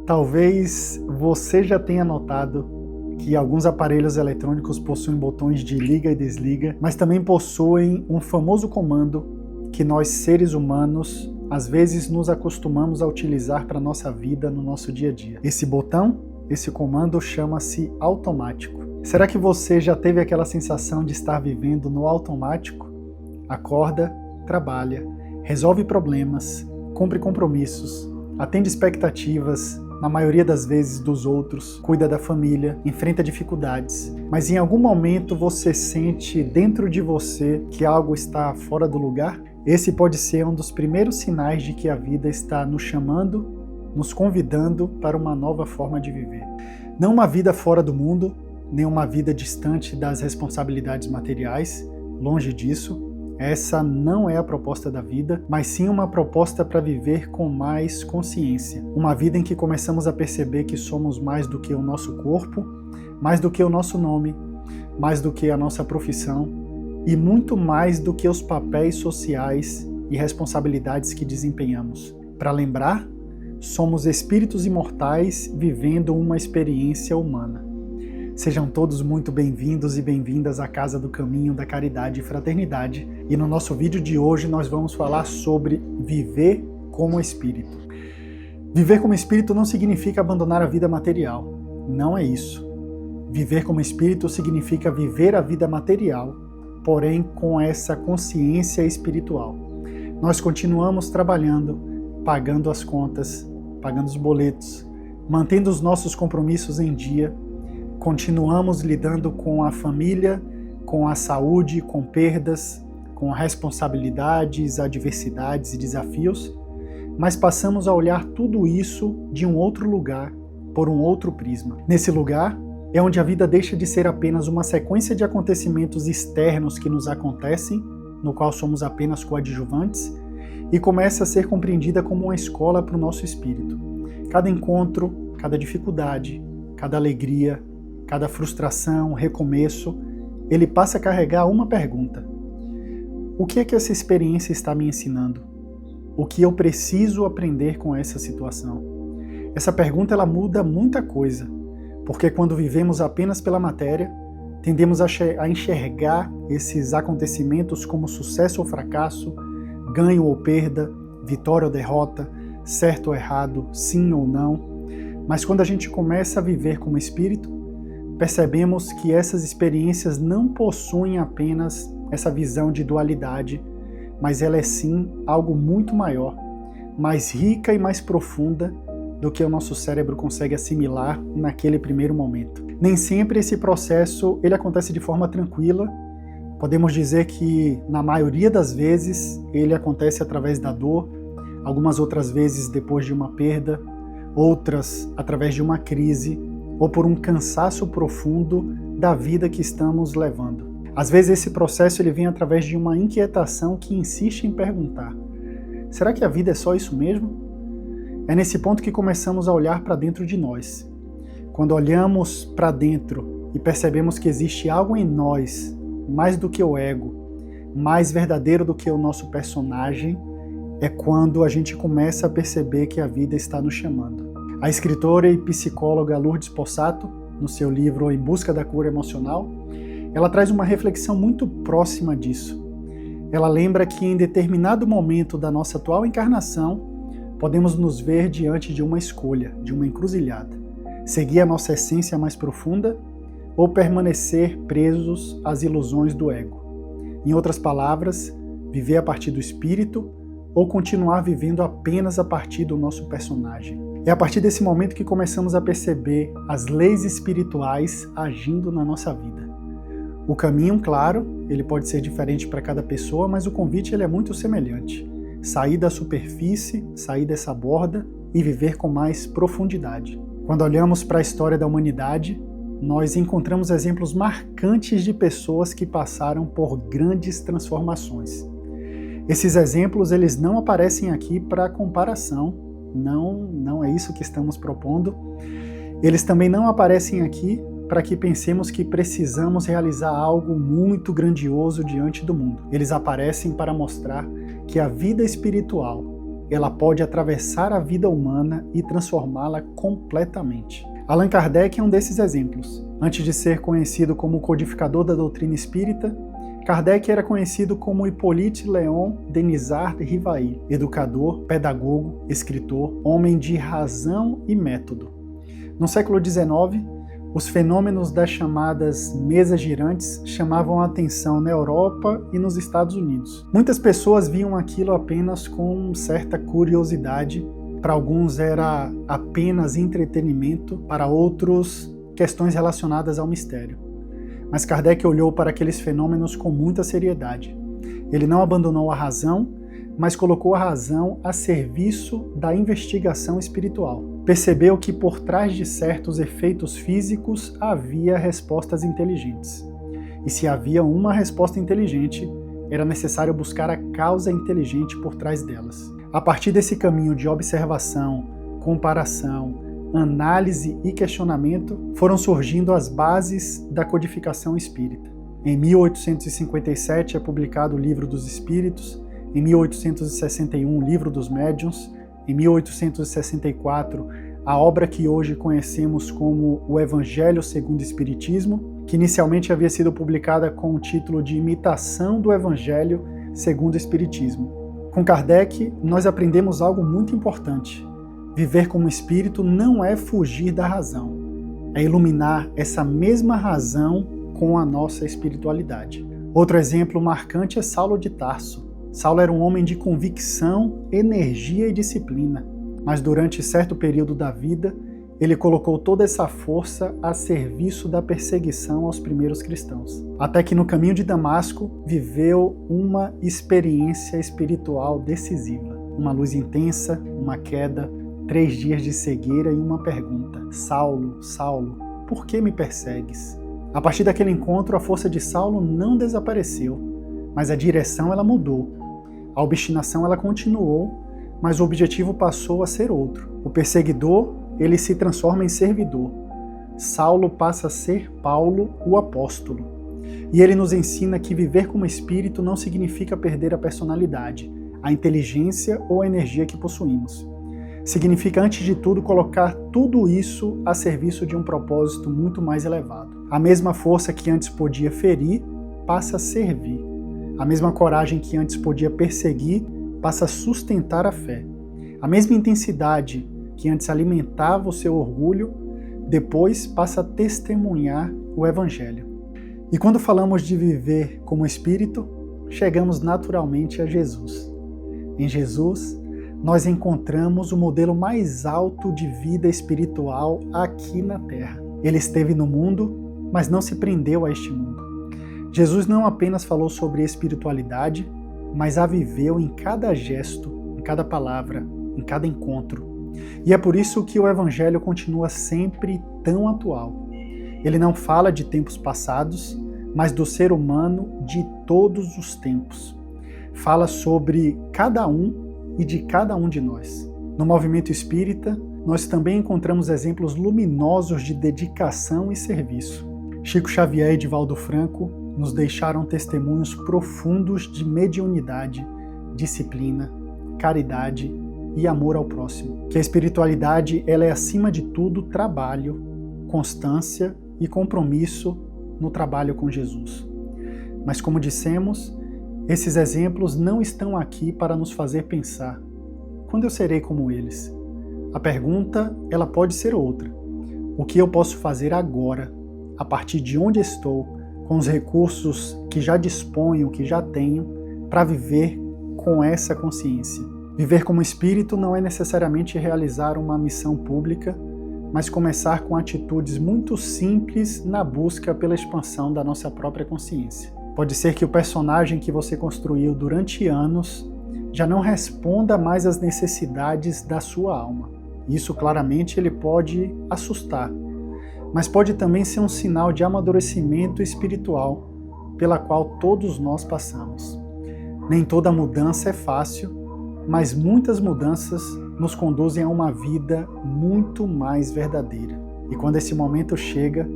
Talvez você já tenha notado que alguns aparelhos eletrônicos possuem botões de liga e desliga, mas também possuem um famoso comando que nós, seres humanos, às vezes nos acostumamos a utilizar para a nossa vida, no nosso dia a dia. Esse botão, esse comando chama-se automático. Será que você já teve aquela sensação de estar vivendo no automático? Acorda, trabalha, resolve problemas, cumpre compromissos, atende expectativas, na maioria das vezes dos outros, cuida da família, enfrenta dificuldades, mas em algum momento você sente dentro de você que algo está fora do lugar? Esse pode ser um dos primeiros sinais de que a vida está nos chamando, nos convidando para uma nova forma de viver. Não uma vida fora do mundo, nem uma vida distante das responsabilidades materiais, longe disso. Essa não é a proposta da vida, mas sim uma proposta para viver com mais consciência. Uma vida em que começamos a perceber que somos mais do que o nosso corpo, mais do que o nosso nome, mais do que a nossa profissão e muito mais do que os papéis sociais e responsabilidades que desempenhamos. Para lembrar, somos espíritos imortais vivendo uma experiência humana. Sejam todos muito bem-vindos e bem-vindas à Casa do Caminho da Caridade e Fraternidade. E no nosso vídeo de hoje nós vamos falar sobre viver como espírito. Viver como espírito não significa abandonar a vida material. Não é isso. Viver como espírito significa viver a vida material, porém com essa consciência espiritual. Nós continuamos trabalhando, pagando as contas, pagando os boletos, mantendo os nossos compromissos em dia, continuamos lidando com a família, com a saúde, com perdas, com responsabilidades, adversidades e desafios, mas passamos a olhar tudo isso de um outro lugar, por um outro prisma. Nesse lugar é onde a vida deixa de ser apenas uma sequência de acontecimentos externos que nos acontecem, no qual somos apenas coadjuvantes, e começa a ser compreendida como uma escola para o nosso espírito. Cada encontro, cada dificuldade, cada alegria, cada frustração, recomeço, ele passa a carregar uma pergunta. O que é que essa experiência está me ensinando? O que eu preciso aprender com essa situação? Essa pergunta ela muda muita coisa, porque quando vivemos apenas pela matéria, tendemos a enxergar esses acontecimentos como sucesso ou fracasso, ganho ou perda, vitória ou derrota, certo ou errado, sim ou não. Mas quando a gente começa a viver como espírito, percebemos que essas experiências não possuem apenas essa visão de dualidade, mas ela é sim algo muito maior, mais rica e mais profunda do que o nosso cérebro consegue assimilar naquele primeiro momento. Nem sempre esse processo ele acontece de forma tranquila. Podemos dizer que na maioria das vezes ele acontece através da dor, algumas outras vezes depois de uma perda, outras através de uma crise, ou por um cansaço profundo da vida que estamos levando. Às vezes esse processo ele vem através de uma inquietação que insiste em perguntar: será que a vida é só isso mesmo? É nesse ponto que começamos a olhar para dentro de nós. Quando olhamos para dentro e percebemos que existe algo em nós, mais do que o ego, mais verdadeiro do que o nosso personagem, é quando a gente começa a perceber que a vida está nos chamando. A escritora e psicóloga Lourdes Possato, no seu livro Em Busca da Cura Emocional, ela traz uma reflexão muito próxima disso. Ela lembra que em determinado momento da nossa atual encarnação, podemos nos ver diante de uma escolha, de uma encruzilhada. Seguir a nossa essência mais profunda ou permanecer presos às ilusões do ego. Em outras palavras, viver a partir do espírito ou continuar vivendo apenas a partir do nosso personagem. É a partir desse momento que começamos a perceber as leis espirituais agindo na nossa vida. O caminho, claro, ele pode ser diferente para cada pessoa, mas o convite ele é muito semelhante. Sair da superfície, sair dessa borda e viver com mais profundidade. Quando olhamos para a história da humanidade, nós encontramos exemplos marcantes de pessoas que passaram por grandes transformações. Esses exemplos eles não aparecem aqui para comparação, não é isso que estamos propondo. Eles também não aparecem aqui para que pensemos que precisamos realizar algo muito grandioso diante do mundo. Eles aparecem para mostrar que a vida espiritual, ela pode atravessar a vida humana e transformá-la completamente. Allan Kardec é um desses exemplos. Antes de ser conhecido como codificador da doutrina espírita, Kardec era conhecido como Hippolyte Léon Denisard Rivail, educador, pedagogo, escritor, homem de razão e método. No século XIX, os fenômenos das chamadas mesas girantes chamavam a atenção na Europa e nos Estados Unidos. Muitas pessoas viam aquilo apenas com certa curiosidade. Para alguns era apenas entretenimento, para outros, questões relacionadas ao mistério. Mas Kardec olhou para aqueles fenômenos com muita seriedade. Ele não abandonou a razão, mas colocou a razão a serviço da investigação espiritual. Percebeu que por trás de certos efeitos físicos havia respostas inteligentes. E se havia uma resposta inteligente, era necessário buscar a causa inteligente por trás delas. A partir desse caminho de observação, comparação, análise e questionamento, foram surgindo as bases da codificação espírita. Em 1857 é publicado o Livro dos Espíritos, em 1861 o Livro dos Médiuns, em 1864 a obra que hoje conhecemos como o Evangelho segundo o Espiritismo, que inicialmente havia sido publicada com o título de Imitação do Evangelho segundo o Espiritismo. Com Kardec, nós aprendemos algo muito importante. Viver como espírito não é fugir da razão, é iluminar essa mesma razão com a nossa espiritualidade. Outro exemplo marcante é Saulo de Tarso. Saulo era um homem de convicção, energia e disciplina, mas durante certo período da vida, ele colocou toda essa força a serviço da perseguição aos primeiros cristãos. Até que no caminho de Damasco, viveu uma experiência espiritual decisiva. Uma luz intensa, uma queda, 3 dias de cegueira e uma pergunta: Saulo, Saulo, por que me persegues? A partir daquele encontro, a força de Saulo não desapareceu, mas a direção ela mudou. A obstinação ela continuou, mas o objetivo passou a ser outro. O perseguidor, ele se transforma em servidor. Saulo passa a ser Paulo, o apóstolo. E ele nos ensina que viver como espírito não significa perder a personalidade, a inteligência ou a energia que possuímos. Significa, antes de tudo, colocar tudo isso a serviço de um propósito muito mais elevado. A mesma força que antes podia ferir, passa a servir. A mesma coragem que antes podia perseguir, passa a sustentar a fé. A mesma intensidade que antes alimentava o seu orgulho, depois passa a testemunhar o Evangelho. E quando falamos de viver como espírito, chegamos naturalmente a Jesus. Em Jesus, nós encontramos o modelo mais alto de vida espiritual aqui na Terra. Ele esteve no mundo, mas não se prendeu a este mundo. Jesus não apenas falou sobre espiritualidade, mas a viveu em cada gesto, em cada palavra, em cada encontro. E é por isso que o Evangelho continua sempre tão atual. Ele não fala de tempos passados, mas do ser humano de todos os tempos. Fala sobre cada um e de cada um de nós. No movimento espírita, nós também encontramos exemplos luminosos de dedicação e serviço. Chico Xavier e Divaldo Franco nos deixaram testemunhos profundos de mediunidade, disciplina, caridade e amor ao próximo. Que a espiritualidade ela é, acima de tudo, trabalho, constância e compromisso no trabalho com Jesus. Mas, como dissemos, esses exemplos não estão aqui para nos fazer pensar: quando eu serei como eles? A pergunta, ela pode ser outra. O que eu posso fazer agora, a partir de onde estou, com os recursos que já disponho, que já tenho, para viver com essa consciência? Viver como espírito não é necessariamente realizar uma missão pública, mas começar com atitudes muito simples na busca pela expansão da nossa própria consciência. Pode ser que o personagem que você construiu durante anos já não responda mais às necessidades da sua alma. Isso claramente ele pode assustar, mas pode também ser um sinal de amadurecimento espiritual pela qual todos nós passamos. Nem toda mudança é fácil, mas muitas mudanças nos conduzem a uma vida muito mais verdadeira. E quando esse momento chega,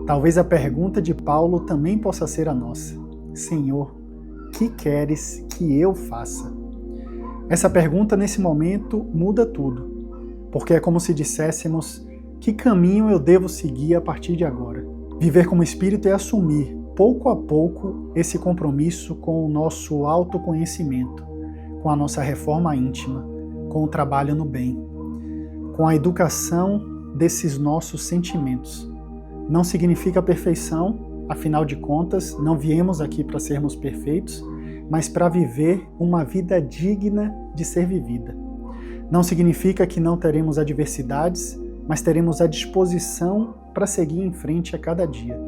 talvez a pergunta de Paulo também possa ser a nossa: Senhor, que queres que eu faça? Essa pergunta, nesse momento, muda tudo, porque é como se disséssemos: que caminho eu devo seguir a partir de agora? Viver como espírito é assumir, pouco a pouco, esse compromisso com o nosso autoconhecimento, com a nossa reforma íntima, com o trabalho no bem, com a educação desses nossos sentimentos. Não significa perfeição, afinal de contas, não viemos aqui para sermos perfeitos, mas para viver uma vida digna de ser vivida. Não significa que não teremos adversidades, mas teremos a disposição para seguir em frente a cada dia.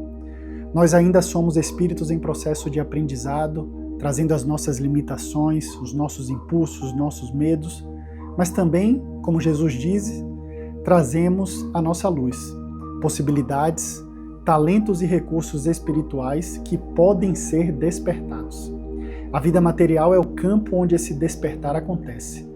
Nós ainda somos espíritos em processo de aprendizado, trazendo as nossas limitações, os nossos impulsos, os nossos medos, mas também, como Jesus diz, trazemos a nossa luz, possibilidades, talentos e recursos espirituais que podem ser despertados. A vida material é o campo onde esse despertar acontece.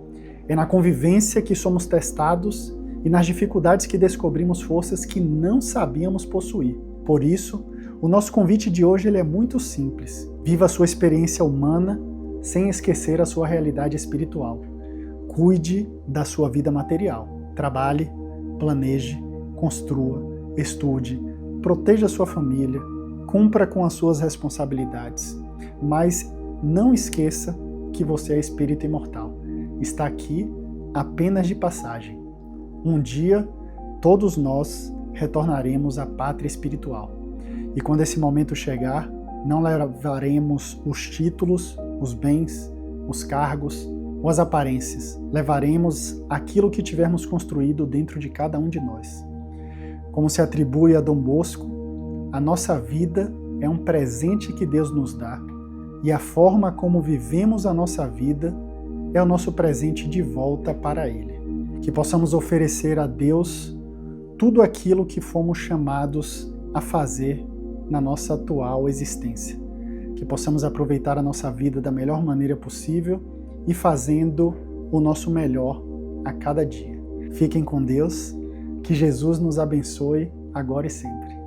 É na convivência que somos testados e nas dificuldades que descobrimos forças que não sabíamos possuir. Por isso, o nosso convite de hoje ele é muito simples. Viva a sua experiência humana sem esquecer a sua realidade espiritual. Cuide da sua vida material. Trabalhe, planeje, construa, estude, proteja a sua família, cumpra com as suas responsabilidades. Mas não esqueça que você é espírito imortal. Está aqui apenas de passagem. Um dia, todos nós retornaremos à pátria espiritual. E quando esse momento chegar, não levaremos os títulos, os bens, os cargos ou as aparências. Levaremos aquilo que tivermos construído dentro de cada um de nós. Como se atribui a Dom Bosco, a nossa vida é um presente que Deus nos dá. E a forma como vivemos a nossa vida é o nosso presente de volta para Ele. Que possamos oferecer a Deus tudo aquilo que fomos chamados a fazer na nossa atual existência. Que possamos aproveitar a nossa vida da melhor maneira possível e fazendo o nosso melhor a cada dia. Fiquem com Deus, que Jesus nos abençoe agora e sempre.